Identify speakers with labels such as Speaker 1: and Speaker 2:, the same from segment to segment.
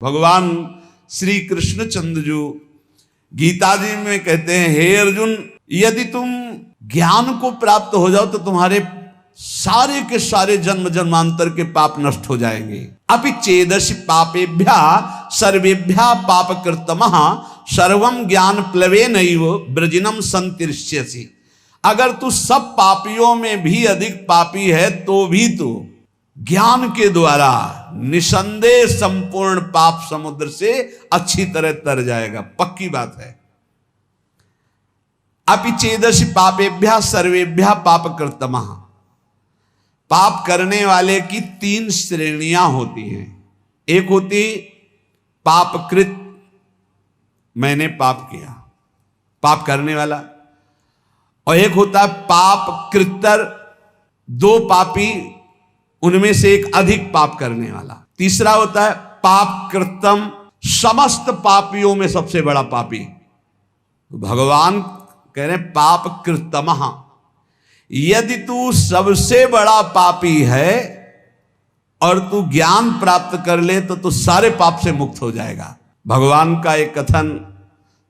Speaker 1: भगवान श्री कृष्णचंद्र जो गीता जी में कहते हैं, हे अर्जुन, यदि तुम ज्ञान को प्राप्त हो जाओ तो तुम्हारे सारे के सारे जन्म जन्मांतर के पाप नष्ट हो जाएंगे। अपि चेदसि पापेभ्या सर्वेभ्या पाप कृतमः सर्वम ज्ञान प्लवेनैव ब्रजिनम संतिष्यसि। अगर तू सब पापियों में भी अधिक पापी है तो भी तू ज्ञान के द्वारा निसंदेह संपूर्ण पाप समुद्र से अच्छी तरह तर जाएगा, पक्की बात है। अपि चेदसि पापेभ्या सर्वेभ्या पाप कृतमः। पाप करने वाले की तीन श्रेणियां होती हैं। एक होती पापकृत, मैंने पाप किया, पाप करने वाला, और एक होता है पाप कृतर, दो पापी उनमें से एक अधिक पाप करने वाला। तीसरा होता है पाप कृतम, समस्त पापियों में सबसे बड़ा पापी। भगवान कह रहे पाप कृतमः, यदि तू सबसे बड़ा पापी है और तू ज्ञान प्राप्त कर ले तो तू सारे पाप से मुक्त हो जाएगा। भगवान का एक कथन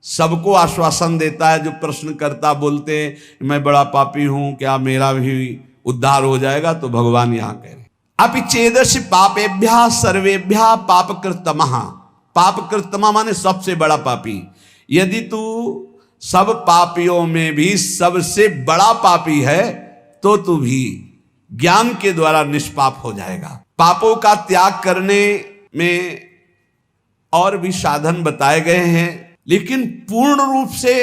Speaker 1: सबको आश्वासन देता है। जो प्रश्नकर्ता बोलते हैं मैं बड़ा पापी हूं, क्या मेरा भी उद्धार हो जाएगा? तो भगवान यहां कह रहे अपि चेदसि पापेभ्या सर्वेभ्या पाप कृतमः। पाप कृतमः माने सबसे बड़ा पापी। यदि तू सब पापियों में भी सबसे बड़ा पापी है तो तू भी ज्ञान के द्वारा निष्पाप हो जाएगा। पापों का त्याग करने में और भी साधन बताए गए हैं, लेकिन पूर्ण रूप से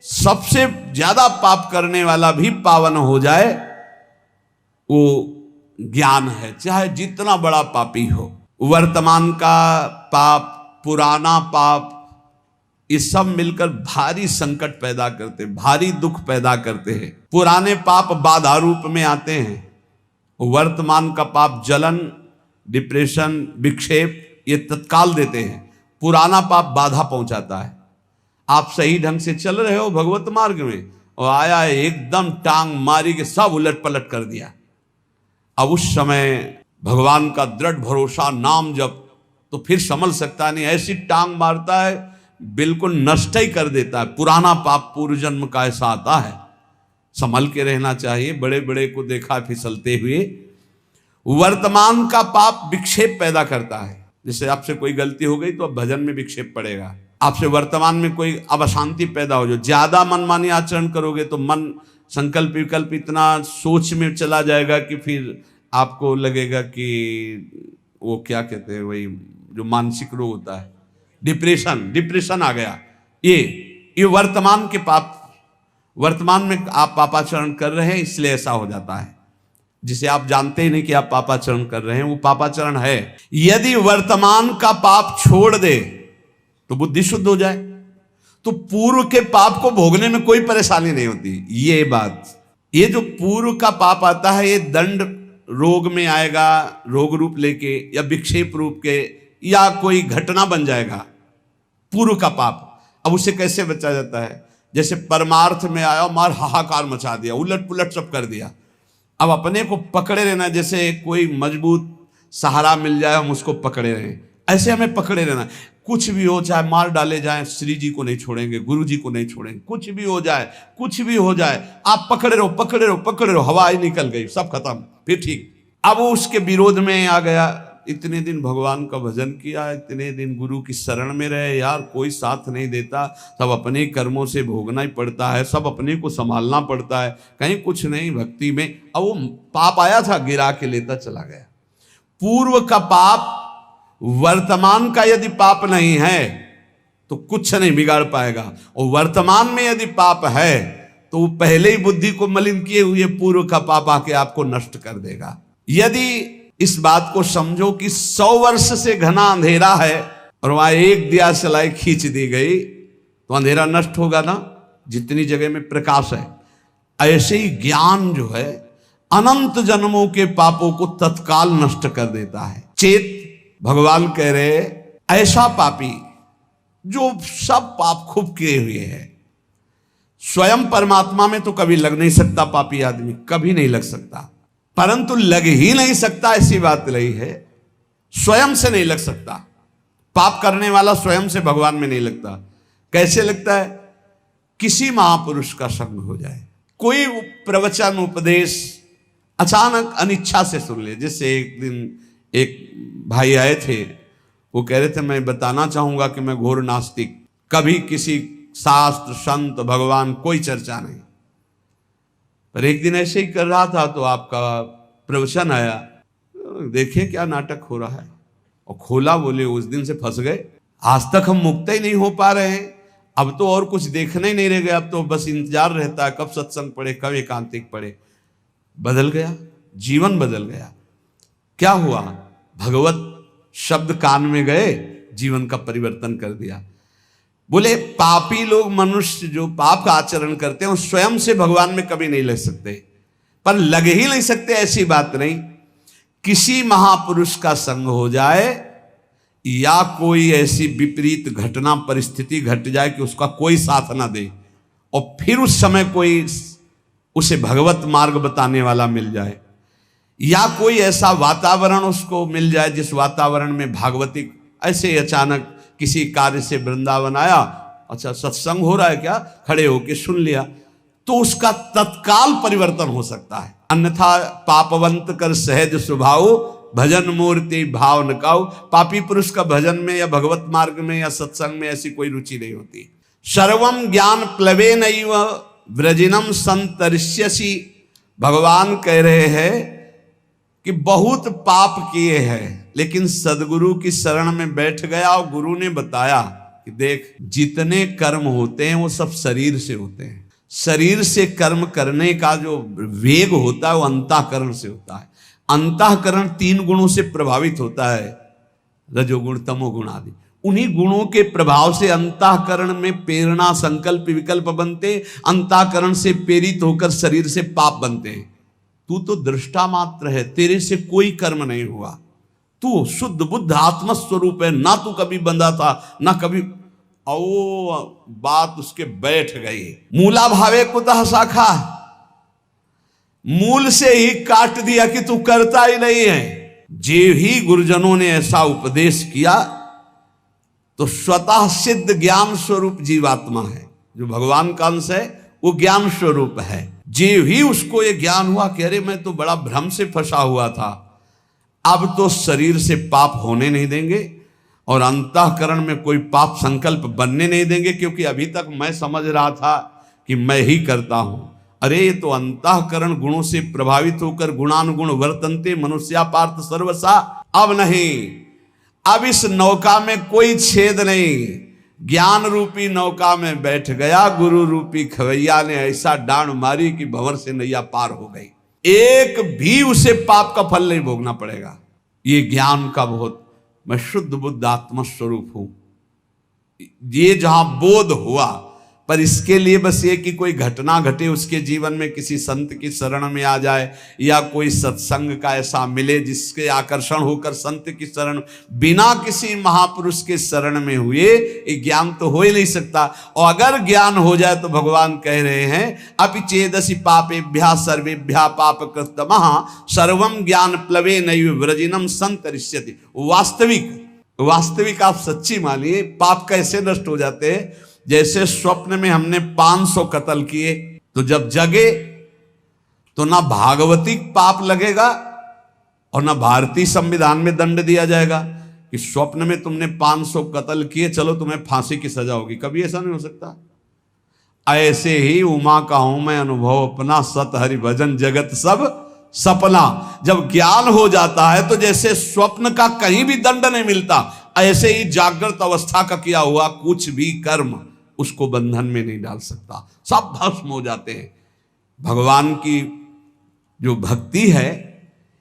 Speaker 1: सबसे ज्यादा पाप करने वाला भी पावन हो जाए वो ज्ञान है, चाहे जितना बड़ा पापी हो। वर्तमान का पाप, पुराना पाप, ये सब मिलकर भारी संकट पैदा करते, भारी दुख पैदा करते हैं। पुराने पाप बाधा रूप में आते हैं, वर्तमान का पाप जलन, डिप्रेशन, विक्षेप ये तत्काल देते हैं। पुराना पाप बाधा पहुंचाता है। आप सही ढंग से चल रहे हो भगवत मार्ग में और आया एकदम टांग मारी के सब उलट पलट कर दिया। अब उस समय भगवान का दृढ़ भरोसा, नाम जप, तो फिर संभल सकता नहीं, ऐसी टांग मारता है बिल्कुल नष्ट ही कर देता है। पुराना पाप पूर्व जन्म का ऐसा आता है, संभल के रहना चाहिए। बड़े बड़े को देखा फिसलते हुए। वर्तमान का पाप विक्षेप पैदा करता है। जैसे आपसे कोई गलती हो गई तो अब भजन में विक्षेप पड़ेगा। आपसे वर्तमान में कोई अब अशांति पैदा हो, जो ज्यादा मनमानी आचरण करोगे तो मन संकल्प विकल्प इतना सोच में चला जाएगा कि फिर आपको लगेगा कि वो क्या कहते हैं, वही जो मानसिक रोग होता है, डिप्रेशन आ गया। ये वर्तमान के पाप, वर्तमान में आप पापाचरण कर रहे हैं इसलिए ऐसा हो जाता है, जिसे आप जानते ही नहीं कि आप पापाचरण कर रहे हैं, वो पापाचरण है। यदि वर्तमान का पाप छोड़ दे तो बुद्धि शुद्ध हो जाए तो पूर्व के पाप को भोगने में कोई परेशानी नहीं होती। ये बात, ये जो पूर्व का पाप आता है ये दंड रोग में आएगा, रोग रूप लेके या विक्षेप रूप के, या कोई घटना बन जाएगा पूर्व का पाप। अब उसे कैसे बचा जाता है? जैसे परमार्थ में आया, मार हाहाकार मचा दिया, उलट पुलट सब कर दिया। अब अपने को पकड़े रहना, जैसे कोई मजबूत सहारा मिल जाए हम उसको पकड़े रहें, ऐसे हमें पकड़े रहना। कुछ भी हो, चाहे मार डाले जाए, श्री जी को नहीं छोड़ेंगे, गुरु जी को नहीं छोड़ेंगे, कुछ भी हो जाए, कुछ भी हो जाए, आप पकड़े रहो पकड़े रहो पकड़े रहो। हवा ही निकल गई, सब खत्म, फिर ठीक। अब वो उसके विरोध में आ गया। इतने दिन भगवान का भजन किया, इतने दिन गुरु की शरण में रहे, यार कोई साथ नहीं देता, सब अपने कर्मों से भोगना ही पड़ता है, सब अपने को संभालना पड़ता है, कहीं कुछ नहीं भक्ति में। अब वो पाप आया था, गिरा के लेता चला गया। पूर्व का पाप वर्तमान का यदि पाप नहीं है तो कुछ नहीं बिगाड़ पाएगा, और वर्तमान में यदि पाप है तो वो पहले ही बुद्धि को मलिन किए हुए पूर्व का पाप आके आपको नष्ट कर देगा। यदि इस बात को समझो कि 100 वर्ष से घना अंधेरा है और वहां एक दिया सलाई खींच दी गई तो अंधेरा नष्ट होगा ना, जितनी जगह में प्रकाश है। ऐसे ही ज्ञान जो है अनंत जन्मों के पापों को तत्काल नष्ट कर देता है। चेत भगवान कह रहे ऐसा पापी जो सब पाप खूब किए हुए है, स्वयं परमात्मा में तो कभी लग नहीं सकता, पापी आदमी कभी नहीं लग सकता, परंतु लग ही नहीं सकता ऐसी बात नहीं है, स्वयं से नहीं लग सकता। पाप करने वाला स्वयं से भगवान में नहीं लगता। कैसे लगता है? किसी महापुरुष का संग हो जाए, कोई प्रवचन उपदेश अचानक अनिच्छा से सुन ले। जैसे एक दिन एक भाई आए थे, वो कह रहे थे मैं बताना चाहूंगा कि मैं घोर नास्तिक, कभी किसी शास्त्र संत भगवान कोई चर्चा नहीं। पर एक दिन ऐसे ही कर रहा था तो आपका प्रवचन आया, देखिए क्या नाटक हो रहा है, और खोला, बोले उस दिन से फंस गए, आज तक हम मुक्त ही नहीं हो पा रहे हैं। अब तो और कुछ देखने ही नहीं रह गया, अब तो बस इंतजार रहता है कब सत्संग पढ़े, कब एकांतिक पढ़े। बदल गया, जीवन बदल गया। क्या हुआ? भगवत शब्द कान में गए, जीवन का परिवर्तन कर दिया। बोले पापी लोग, मनुष्य जो पाप का आचरण करते हैं वो स्वयं से भगवान में कभी नहीं लग सकते, पर लग ही नहीं सकते ऐसी बात नहीं। किसी महापुरुष का संग हो जाए या कोई ऐसी विपरीत घटना परिस्थिति घट जाए कि उसका कोई साथ ना दे, और फिर उस समय कोई उसे भगवत मार्ग बताने वाला मिल जाए, या कोई ऐसा वातावरण उसको मिल जाए जिस वातावरण में भागवतिक, ऐसे अचानक किसी कार्य से वृंदावन आया, अच्छा सत्संग हो रहा है क्या, खड़े होके सुन लिया, तो उसका तत्काल परिवर्तन हो सकता है। अन्यथा पापवंत कर सहज स्वभाव, भजन मूर्ति भाव न काऊ। पापी पुरुष का भजन में या भगवत मार्ग में या सत्संग में ऐसी कोई रुचि नहीं होती। सर्वम ज्ञान प्लवे नैव व्रजिनम संतरिष्यसि। भगवान कह रहे हैं कि बहुत पाप किए हैं, लेकिन सदगुरु की शरण में बैठ गया और गुरु ने बताया कि देख जितने कर्म होते हैं वो सब शरीर से होते हैं। शरीर से कर्म करने का जो वेग होता है वो अंतःकरण से होता है। अंतःकरण 3 गुणों से प्रभावित होता है, रजोगुण तमोगुण आदि। उन्हीं गुणों के प्रभाव से अंतःकरण में प्रेरणा संकल्प विकल्प बनते, अंतःकरण से प्रेरित होकर शरीर से पाप बनते हैं। तू तो दृष्टा मात्र है, तेरे से कोई कर्म नहीं हुआ, तू शुद्ध बुद्ध आत्मस्वरूप है, ना तू कभी बंधा था ना कभी। ओ बात उसके बैठ गई। मूला भावे कुतः शाखा, मूल से ही काट दिया कि तू करता ही नहीं है। जे ही गुरुजनों ने ऐसा उपदेश किया तो स्वतः सिद्ध ज्ञान स्वरूप जीवात्मा है, जो भगवान का अंश है वो ज्ञान स्वरूप है। जे ही उसको ये ज्ञान हुआ कि अरे मैं तो बड़ा भ्रम से फंसा हुआ था, अब तो शरीर से पाप होने नहीं देंगे और अंतःकरण में कोई पाप संकल्प बनने नहीं देंगे, क्योंकि अभी तक मैं समझ रहा था कि मैं ही करता हूं। अरे ये तो अंतःकरण गुणों से प्रभावित होकर गुणानुगुण वर्तन्ते मनुष्या पार्थ सर्वसा। अब नहीं, अब इस नौका में कोई छेद नहीं। ज्ञान रूपी नौका में बैठ गया, गुरु रूपी खवैया ने ऐसा डांड मारी कि भंवर से नैया पार हो गई। एक भी उसे पाप का फल नहीं भोगना पड़ेगा। ये ज्ञान का बहुत, मैं शुद्ध बुद्ध आत्म स्वरूप हूं, ये जहां बोध हुआ। पर इसके लिए बस ये कि कोई घटना घटे उसके जीवन में, किसी संत की शरण में आ जाए या कोई सत्संग का ऐसा मिले जिसके आकर्षण होकर संत की शरण, बिना किसी महापुरुष के शरण में हुए ये ज्ञान तो हो ही नहीं सकता। और अगर ज्ञान हो जाए तो भगवान कह रहे हैं अपि चेदसि पापेभ्यः सर्वेभ्यः पापकृतमः सर्वं ज्ञान प्लवे नैव व्रजिनम संतरिष्यति। वास्तविक आप सच्ची मानिए, पाप कैसे नष्ट हो जाते हैं। जैसे स्वप्न में हमने 500 कत्ल किए, तो जब जगे तो ना भागवतिक पाप लगेगा और ना भारतीय संविधान में दंड दिया जाएगा कि स्वप्न में तुमने 500 कत्ल किए, चलो तुम्हें फांसी की सजा होगी। कभी ऐसा नहीं हो सकता। ऐसे ही उमा का हूं मैं अनुभव अपना, सत हरि भजन जगत सब सपना। जब ज्ञान हो जाता है तो जैसे स्वप्न का कहीं भी दंड नहीं मिलता, ऐसे ही जागृत अवस्था का किया हुआ कुछ भी कर्म उसको बंधन में नहीं डाल सकता, सब भस्म हो जाते हैं। भगवान की जो भक्ति है,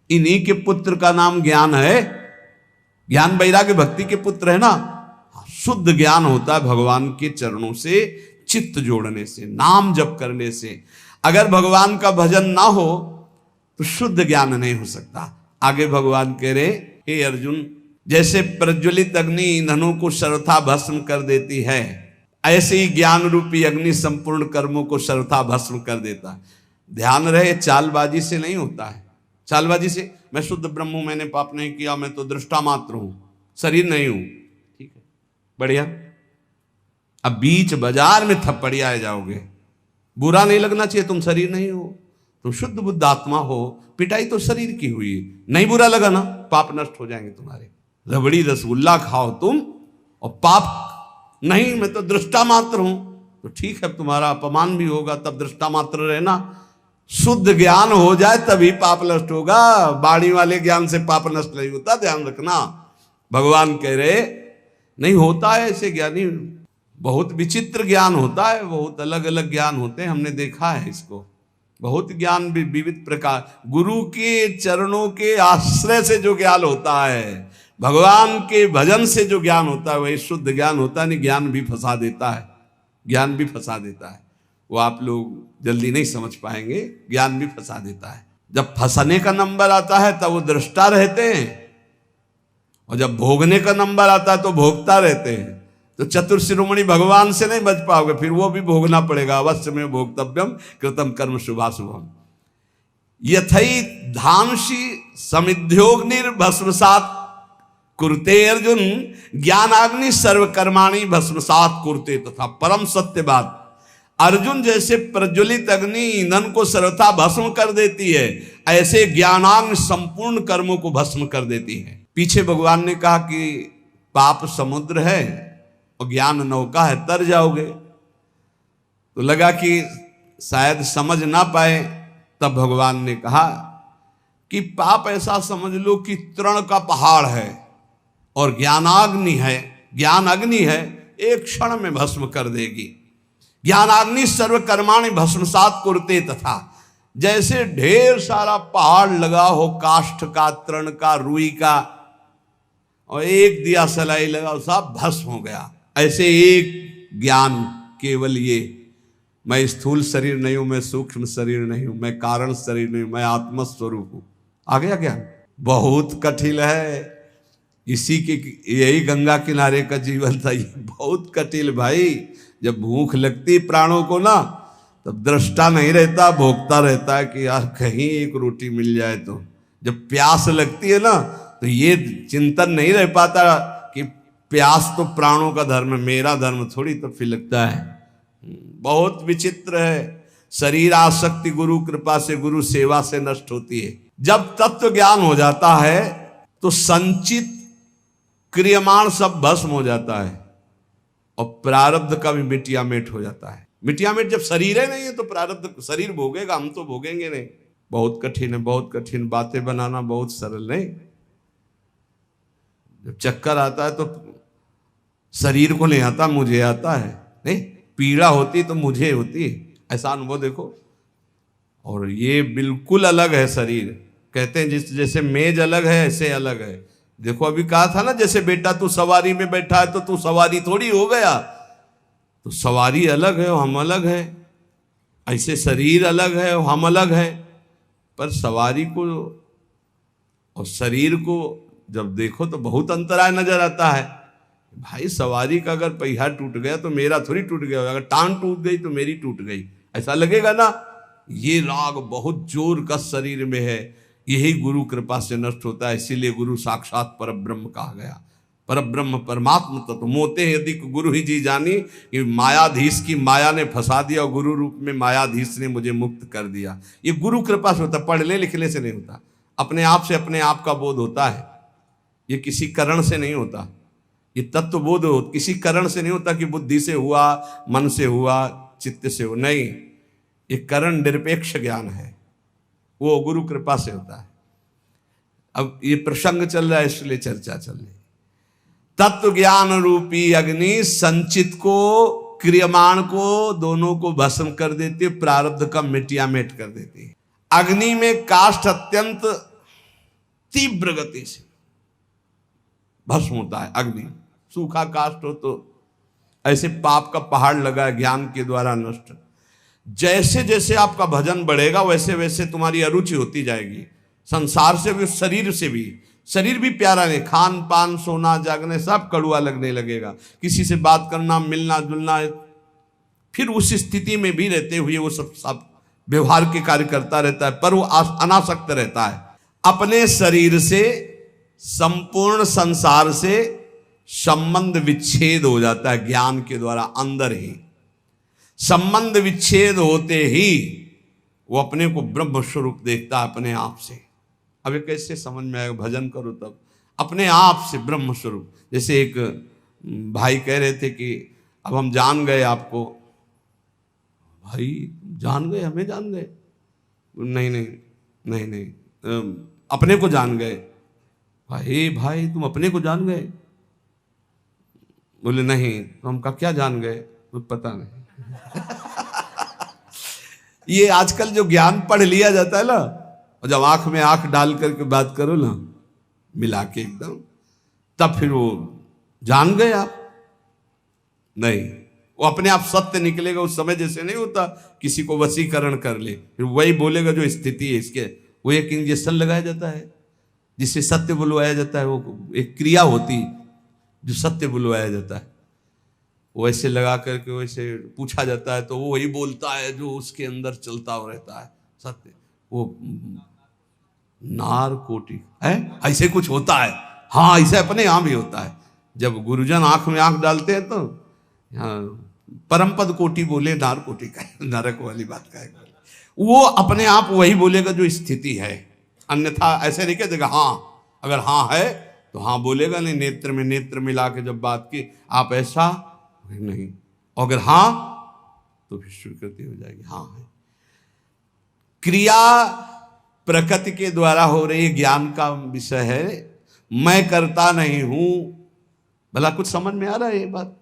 Speaker 1: इन्हीं के पुत्र का नाम ज्ञान है। ज्ञान वैराग्य भक्ति के पुत्र है ना। शुद्ध ज्ञान होता है भगवान के चरणों से चित्त जोड़ने से, नाम जप करने से। अगर भगवान का भजन ना हो तो शुद्ध ज्ञान नहीं हो सकता। आगे भगवान कह रहे, हे अर्जुन, जैसे प्रज्वलित अग्नि ईंधनों को सर्वथा भस्म कर देती है, ऐसे ही ज्ञान रूपी अग्नि संपूर्ण कर्मों को सर्वथा भस्म कर देता है। ध्यान रहे, चालबाजी से नहीं होता है। चालबाजी से मैं शुद्ध ब्रह्म हूं, मैंने पाप नहीं किया, मैं तो दृष्टा मात्र हूं, शरीर नहीं हूं, ठीक है। बढ़िया। अब बीच बाजार में थप्पड़ियाए जाओगे, बुरा नहीं लगना चाहिए, तुम शरीर नहीं हो, तुम शुद्ध बुद्ध आत्मा हो, पिटाई तो शरीर की हुई, नहीं बुरा लगा ना, पाप नष्ट हो जाएंगे तुम्हारे। रबड़ी रसगुल्ला खाओ तुम और पाप नहीं, मैं तो दृष्टा मात्र हूं, तो ठीक है, तुम्हारा अपमान भी होगा, तब दृष्टा मात्र रहना। शुद्ध ज्ञान हो जाए तभी पाप नष्ट होगा, बाणी वाले ज्ञान से पाप नष्ट नहीं होता, ध्यान रखना। भगवान कह रहे नहीं होता है ऐसे ज्ञानी, बहुत विचित्र ज्ञान होता है, बहुत अलग अलग ज्ञान होते हैं, हमने देखा है इसको, बहुत ज्ञान भी विविध प्रकार, गुरु के चरणों के आश्रय से जो ज्ञान होता है, भगवान के भजन से जो ज्ञान होता है, वही शुद्ध ज्ञान होता है। नहीं, ज्ञान भी फंसा देता है, ज्ञान भी फंसा देता है, वो आप लोग जल्दी नहीं समझ पाएंगे, ज्ञान भी फंसा देता है। जब फंसने का नंबर आता है तब वो दृष्टा रहते हैं, और जब भोगने का नंबर आता है तो भोगता रहते हैं। तो चतुर शिरोमणि भगवान से नहीं बच पाओगे, फिर वो भी भोगना पड़ेगा। अवश्य में भोक्तव्यम कृतम कर्म शुभाशुभम। यथई धामसी समिध्योग्निर्भस्मसात् कुरुते अर्जुन, ज्ञानाग्नि सर्वकर्माणि भस्मसात् कुरुते। तथा परम सत्य बात, अर्जुन जैसे प्रज्वलित अग्नि ईंधन को सर्वथा भस्म कर देती है, ऐसे ज्ञानाग्नि संपूर्ण कर्मों को भस्म कर देती है। पीछे भगवान ने कहा कि पाप समुद्र है और ज्ञान नौका है, तर जाओगे। तो लगा कि शायद समझ ना पाए, तब भगवान ने कहा कि पाप ऐसा समझ लो कि तृण का पहाड़ है और ज्ञानाग्नि है, ज्ञान अग्नि है, एक क्षण में भस्म कर देगी। ज्ञानाग्नि सर्वकर्माणि भस्मसात् कुरुते। तथा जैसे ढेर सारा पहाड़ लगा हो, काष्ठ का, तृण का, रुई का, और एक दिया सलाई लगा, सब भस्म हो गया, ऐसे एक ज्ञान, केवल ये, मैं स्थूल शरीर नहीं हूं, मैं सूक्ष्म शरीर नहीं हूं, मैं कारण शरीर नहीं हूं, मैं आत्म स्वरूप हूं, आ गया ज्ञान। बहुत कठिन है, इसी के, यही गंगा किनारे का जीवन था, ये बहुत कठिन भाई। जब भूख लगती प्राणों को ना, तब दृष्टा नहीं रहता, भोगता रहता है कि यार कहीं एक रोटी मिल जाए। तो जब प्यास लगती है ना, तो ये चिंतन नहीं रह पाता कि प्यास तो प्राणों का धर्म है, मेरा धर्म थोड़ी, तो फिर लगता है। बहुत विचित्र है। शरीर आसक्ति गुरु कृपा से, गुरु सेवा से नष्ट होती है। जब तत्व ज्ञान हो जाता है तो संचित क्रियमाण सब भस्म हो जाता है, और प्रारब्ध का भी मिटिया मेट हो जाता है। मिटिया मेट जब शरीर है नहीं है तो प्रारब्ध शरीर भोगेगा, हम तो भोगेंगे नहीं। बहुत कठिन है, बहुत कठिन। बातें बनाना बहुत सरल नहीं। जब चक्कर आता है तो शरीर को नहीं आता, मुझे आता है। नहीं, पीड़ा होती तो मुझे होती, ऐसा अनुभव देखो। और ये बिल्कुल अलग है शरीर। कहते हैं जैसे मेज अलग है, ऐसे अलग है। देखो अभी कहा था ना, जैसे बेटा तू सवारी में बैठा है तो तू सवारी थोड़ी हो गया, तो सवारी अलग है और हम अलग है। ऐसे शरीर अलग है और हम अलग है। पर सवारी को और शरीर को जब देखो तो बहुत अंतराय नजर आता है। भाई सवारी का अगर पहिया टूट गया तो मेरा थोड़ी टूट गया, अगर टांग टूट गई तो मेरी टूट गई, ऐसा लगेगा ना। ये राग बहुत जोर का शरीर में है, यही गुरु कृपा से नष्ट होता है। इसीलिए गुरु साक्षात परब्रह्म कहा गया। परब्रह्म परमात्मा तत्व मोते यदि गुरु ही जी जानी, कि मायाधीश की माया ने फंसा दिया और गुरु रूप में मायाधीश ने मुझे मुक्त कर दिया। ये गुरु कृपा से होता, पढ़ने लिखने से नहीं होता, अपने आप से अपने आप का बोध होता है। ये किसी करण से नहीं होता, ये तत्व बोध हो किसी करण से नहीं होता कि बुद्धि से हुआ, मन से हुआ, चित्त से हो, नहीं। ये करण निरपेक्ष ज्ञान है, वो गुरु कृपा से होता है। अब ये प्रसंग चल रहा है इसलिए चर्चा चल रही। तत्व ज्ञान रूपी अग्नि संचित को, क्रियमाण को, दोनों को भस्म कर देती है, प्रारब्ध का मिटिया मेट कर देती है। अग्नि में काष्ठ अत्यंत तीव्र गति से भस्म होता है। अग्नि सूखा काष्ठ हो तो ऐसे पाप का पहाड़ लगा है, ज्ञान के द्वारा नष्ट। जैसे जैसे आपका भजन बढ़ेगा वैसे वैसे तुम्हारी अरुचि होती जाएगी, संसार से भी, शरीर से भी। शरीर भी प्यारा नहीं, खान पान सोना जागने सब कड़ुआ लगने लगेगा। किसी से बात करना, मिलना जुलना, फिर उस स्थिति में भी रहते हुए वो सब व्यवहार के कार्य करता रहता है, पर वो अनासक्त रहता है अपने शरीर से, संपूर्ण संसार से, संबंध विच्छेद हो जाता है ज्ञान के द्वारा अंदर ही। संबंध विच्छेद होते ही वो अपने को ब्रह्म स्वरूप देखता है अपने आप से। अब ये कैसे समझ में आएगा? भजन करो तब अपने आप से ब्रह्म स्वरूप। जैसे एक भाई कह रहे थे कि अब हम जान गए आपको। भाई जान गए? हमें जान गए? नहीं नहीं नहीं नहीं, अपने को जान गए। भाई तुम अपने को जान गए? बोले नहीं। तो हम कहा क्या जान गए? तो पता नहीं। ये आजकल जो ज्ञान पढ़ लिया जाता है ना, और जब आंख में आंख डाल करके बात करो ना मिला के एकदम, तब फिर वो जान गए आप। नहीं, वो अपने आप सत्य निकलेगा उस समय। जैसे नहीं होता किसी को वशीकरण कर ले, फिर वही बोलेगा जो स्थिति है इसके। वो एक इंजेक्शन लगाया जाता है जिससे सत्य बुलवाया जाता है। वो एक क्रिया होती जो सत्य बुलवाया जाता है। वैसे लगा करके वैसे पूछा जाता है तो वो वही बोलता है जो उसके अंदर चलता रहता है सत्य। वो नारकोटिक है, ऐसे कुछ होता है। हाँ, ऐसे अपने यहाँ भी होता है। जब गुरुजन आंख में आंख डालते हैं तो हाँ, परम पद कोटि बोले नारकोटिक है, नरक वाली बात का है। वो अपने आप वही बोलेगा जो स्थिति है। अन्यथा ऐसे नहीं कह देगा हाँ, अगर हाँ है तो हाँ बोलेगा, नहीं नेत्र में नेत्र मिला के जब बात की आप ऐसा नहीं, अगर हाँ तो फिर स्वीकृति हो जाएगी हाँ है। क्रिया प्रकृति के द्वारा हो रही ज्ञान का विषय है। मैं करता नहीं हूं। भला कुछ समझ में आ रहा है ये बात?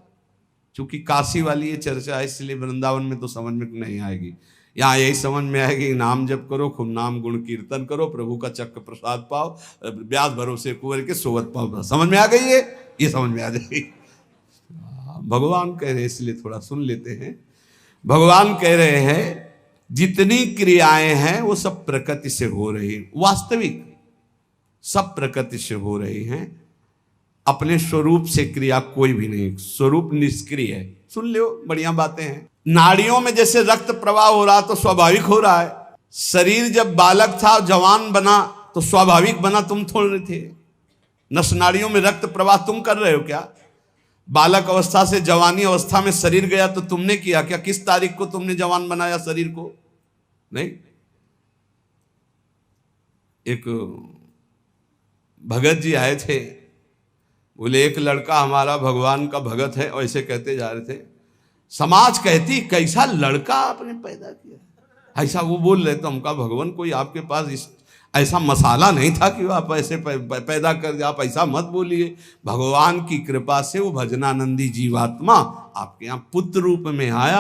Speaker 1: चूंकि काशी वाली ये चर्चा है इसलिए वृंदावन में तो समझ में नहीं आएगी। यहाँ यही समझ में आएगी, नाम जप करो, खूब नाम गुण कीर्तन करो, प्रभु का चक्र प्रसाद पाओ, ब्यास भरोसे कुंवर के सोवत पाओ। समझ में आ गई ये समझ में आ जाएगी। भगवान कह रहे हैं, इसलिए थोड़ा सुन लेते हैं। भगवान कह रहे हैं जितनी क्रियाएं हैं वो सब प्रकृति से हो रही, वास्तविक सब प्रकृति से हो रही हैं। अपने स्वरूप से क्रिया कोई भी नहीं, स्वरूप निष्क्रिय है। सुन लो, बढ़िया बातें हैं। नाड़ियों में जैसे रक्त प्रवाह हो रहा तो स्वाभाविक हो रहा है। शरीर जब बालक था जवान बना तो स्वाभाविक बना, तुम थोड़े थे। नस नाड़ियों में रक्त प्रवाह तुम कर रहे हो क्या? बालक अवस्था से जवानी अवस्था में शरीर गया तो तुमने किया क्या? किस तारीख को तुमने जवान बनाया शरीर को? नहीं। एक भगत जी आए थे, बोले एक लड़का हमारा भगवान का भगत है, और ऐसे कहते जा रहे थे। समाज कहती कैसा लड़का आपने पैदा किया, ऐसा वो बोल रहे। तो हमका भगवान कोई आपके पास ऐसा मसाला नहीं था कि आप ऐसे पैदा कर दिया, आप ऐसा मत बोलिए। भगवान की कृपा से वो भजनानंदी जीवात्मा आपके यहाँ पुत्र रूप में आया।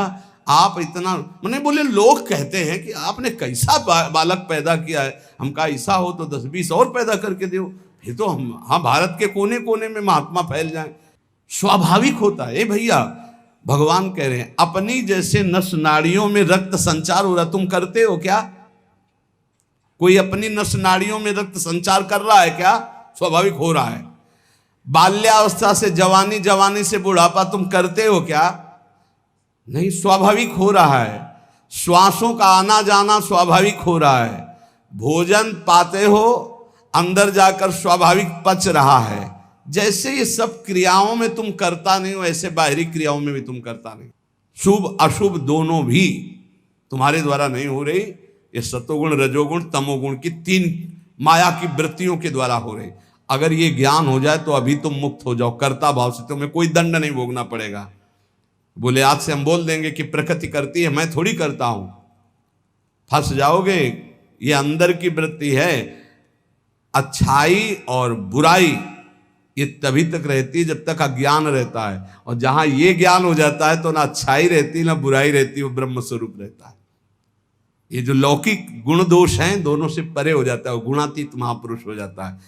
Speaker 1: आप इतना मैंने बोले लोग कहते हैं कि आपने कैसा बालक पैदा किया है। हम कहा ऐसा हो तो 10-20 और पैदा करके दो, फिर तो हम हाँ भारत के कोने कोने में महात्मा फैल जाएं। स्वाभाविक होता है भैया। भगवान कह रहे हैं अपनी जैसे नस नाड़ियों में रक्त संचार हो रहा, तुम करते हो क्या? कोई अपनी नस नाड़ियों में रक्त संचार कर रहा है क्या? स्वाभाविक हो रहा है। बाल्यावस्था से जवानी, जवानी से बुढ़ापा तुम करते हो क्या? नहीं, स्वाभाविक हो रहा है। श्वासों का आना जाना स्वाभाविक हो रहा है। भोजन पाते हो, अंदर जाकर स्वाभाविक पच रहा है। जैसे ये सब क्रियाओं में तुम करता नहीं हो, ऐसे बाहरी क्रियाओं में भी तुम करता नहीं। शुभ अशुभ दोनों भी तुम्हारे द्वारा नहीं हो रही। ये सतोगुण, रजोगुण, तमोगुण की 3 माया की वृत्तियों के द्वारा हो रही। अगर ये ज्ञान हो जाए तो अभी तुम मुक्त हो जाओ कर्ता भाव से, तुम्हें कोई दंड नहीं भोगना पड़ेगा। बोले आज से हम बोल देंगे कि प्रकृति करती है, मैं थोड़ी करता हूं, फंस जाओगे। ये अंदर की वृत्ति है। अच्छाई और बुराई ये तभी तक रहती है जब तक अज्ञान रहता है, और जहां ये ज्ञान हो जाता है तो ना अच्छाई रहती ना बुराई रहती, वो ब्रह्म स्वरूप रहता है। ये जो लौकिक गुण दोष हैं दोनों से परे हो जाता है, वो गुणातीत महापुरुष हो जाता है।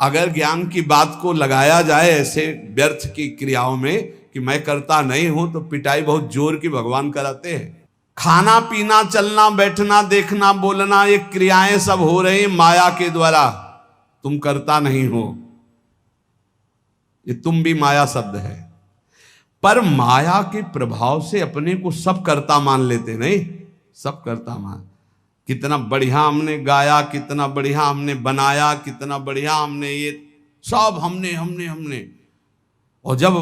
Speaker 1: अगर ज्ञान की बात को लगाया जाए ऐसे व्यर्थ की क्रियाओं में कि मैं करता नहीं हूं, तो पिटाई बहुत जोर की भगवान कराते हैं। खाना पीना, चलना बैठना, देखना बोलना, ये क्रियाएं सब हो रही माया के द्वारा, तुम करता नहीं हो। ये तुम भी माया शब्द है, पर माया के प्रभाव से अपने को सब करता मान लेते नहीं, सब करता मान। कितना बढ़िया हमने गाया, कितना बढ़िया हमने बनाया, कितना बढ़िया हमने ये सब हमने और जब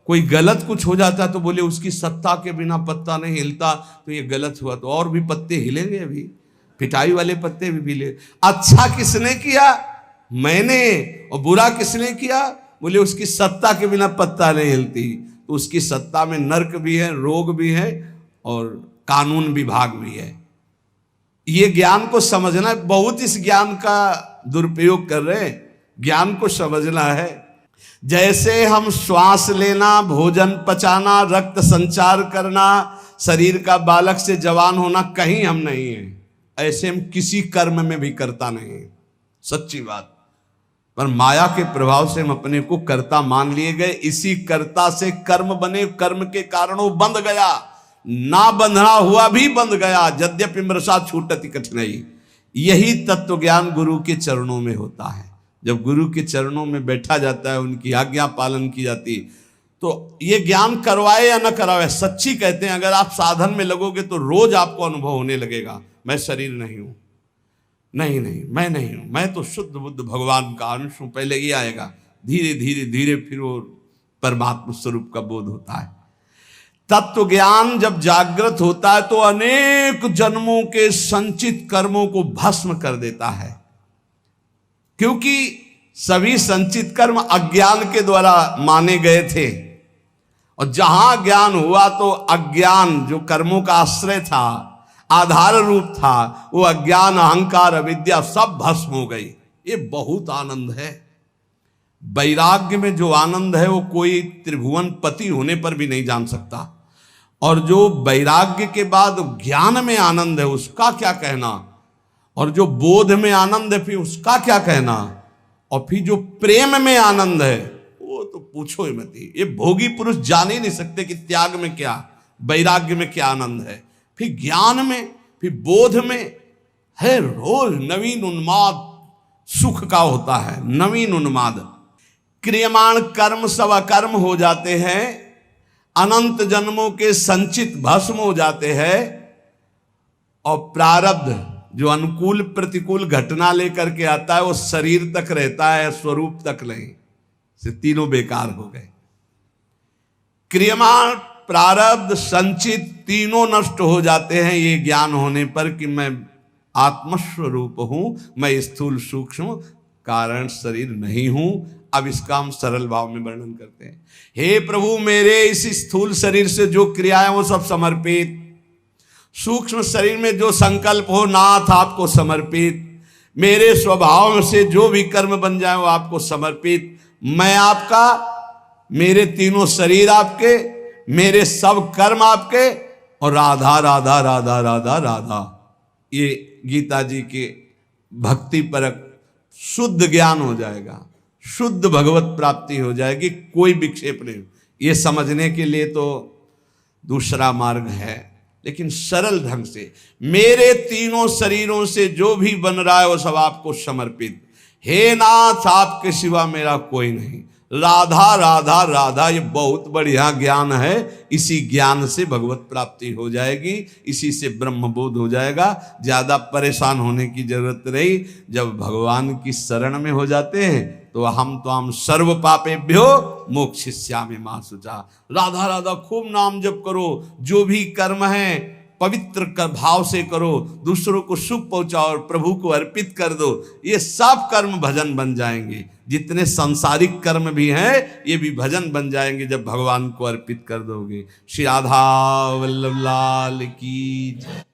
Speaker 1: कोई गलत कुछ हो जाता है तो बोले उसकी सत्ता के बिना पत्ता नहीं हिलता, तो ये गलत हुआ तो और भी पत्ते हिलेंगे, अभी पिटाई वाले पत्ते भी हिले। अच्छा किसने किया? मैंने। और बुरा किसने किया? बोले उसकी सत्ता के बिना पत्ता नहीं हिलती। तो उसकी सत्ता में नर्क भी है, रोग भी है और कानून विभाग भी है। ये ज्ञान को समझना, बहुत इस ज्ञान का दुरुपयोग कर रहे हैं। ज्ञान को समझना है। जैसे हम श्वास लेना, भोजन पचाना, रक्त संचार करना, शरीर का बालक से जवान होना, कहीं हम नहीं हैं, ऐसे हम किसी कर्म में भी करता नहीं है, सच्ची बात। पर माया के प्रभाव से हम अपने को कर्ता मान लिए गए। इसी कर्ता से कर्म बने, कर्म के कारण वो बंध गया, ना बंधना हुआ भी बंध गया। यद्यपि मृषा छूटति कठिनाई। यही तत्व ज्ञान गुरु के चरणों में होता है। जब गुरु के चरणों में बैठा जाता है, उनकी आज्ञा पालन की जाती, तो ये ज्ञान करवाए या न करवाए, सच्ची कहते हैं अगर आप साधन में लगोगे तो रोज आपको अनुभव होने लगेगा, मैं शरीर नहीं हूं, नहीं मैं नहीं हूं, मैं तो शुद्ध बुद्ध भगवान का अंश हूं। पहले ये आएगा, धीरे धीरे धीरे फिर वो परमात्मा स्वरूप का बोध होता है। तत्व ज्ञान जब जागृत होता है तो अनेक जन्मों के संचित कर्मों को भस्म कर देता है, क्योंकि सभी संचित कर्म अज्ञान के द्वारा माने गए थे। और जहां ज्ञान हुआ तो अज्ञान जो कर्मों का आश्रय था, आधार रूप था, वो अज्ञान, अहंकार, अविद्या सब भस्म हो गई। ये बहुत आनंद है। वैराग्य में जो आनंद है वो कोई त्रिभुवन पति होने पर भी नहीं जान सकता। और जो वैराग्य के बाद ज्ञान में आनंद है उसका क्या कहना, और जो बोध में आनंद है फिर उसका क्या कहना, और फिर जो प्रेम में आनंद है वो तो पूछो ही मत। ये भोगी पुरुष जान ही नहीं सकते कि त्याग में क्या, वैराग्य में क्या आनंद है। फिर ज्ञान में, फिर बोध में है रोज नवीन उन्माद सुख का होता है, नवीन उन्माद। क्रियमाण कर्म सब अकर्म हो जाते हैं, अनंत जन्मों के संचित भस्म हो जाते हैं, और प्रारब्ध जो अनुकूल प्रतिकूल घटना लेकर के आता है वो शरीर तक रहता है, स्वरूप तक नहीं। से तीनों बेकार हो गए। क्रियमाण, प्रारब्ध, संचित तीनों नष्ट हो जाते हैं ये ज्ञान होने पर कि मैं आत्मस्वरूप हूं, मैं स्थूल सूक्ष्म कारण शरीर नहीं हूं। अब इसका हम सरल भाव में वर्णन करते हैं। हे प्रभु, मेरे इस स्थूल शरीर से जो क्रियाएं वो सब समर्पित, सूक्ष्म शरीर में जो संकल्प हो नाथ आपको समर्पित, मेरे स्वभाव से जो भी कर्म बन जाए वो आपको समर्पित। मैं आपका, मेरे तीनों शरीर आपके, मेरे सब कर्म आपके, और राधा राधा राधा राधा राधा। ये गीता जी के भक्ति परक शुद्ध ज्ञान हो जाएगा, शुद्ध भगवत प्राप्ति हो जाएगी, कोई विक्षेप नहीं। ये समझने के लिए तो दूसरा मार्ग है, लेकिन सरल ढंग से मेरे तीनों शरीरों से जो भी बन रहा है वो सब आपको समर्पित। हे नाथ, आपके सिवा मेरा कोई नहीं। राधा राधा राधा, ये बहुत बढ़िया ज्ञान है। इसी ज्ञान से भगवत प्राप्ति हो जाएगी, इसी से ब्रह्म बोध हो जाएगा। ज्यादा परेशान होने की जरूरत नहीं। जब भगवान की शरण में हो जाते हैं तो हम सर्व पापेभ्यो मोक्षयिष्यामि मा शुचा। राधा राधा खूब नाम जप करो, जो भी कर्म है पवित्र कर भाव से करो, दूसरों को सुख पहुंचाओ और प्रभु को अर्पित कर दो। ये सब कर्म भजन बन जाएंगे। जितने सांसारिक कर्म भी हैं ये भी भजन बन जाएंगे जब भगवान को अर्पित कर दोगे। श्री राधा वल्लभ लाल की जय।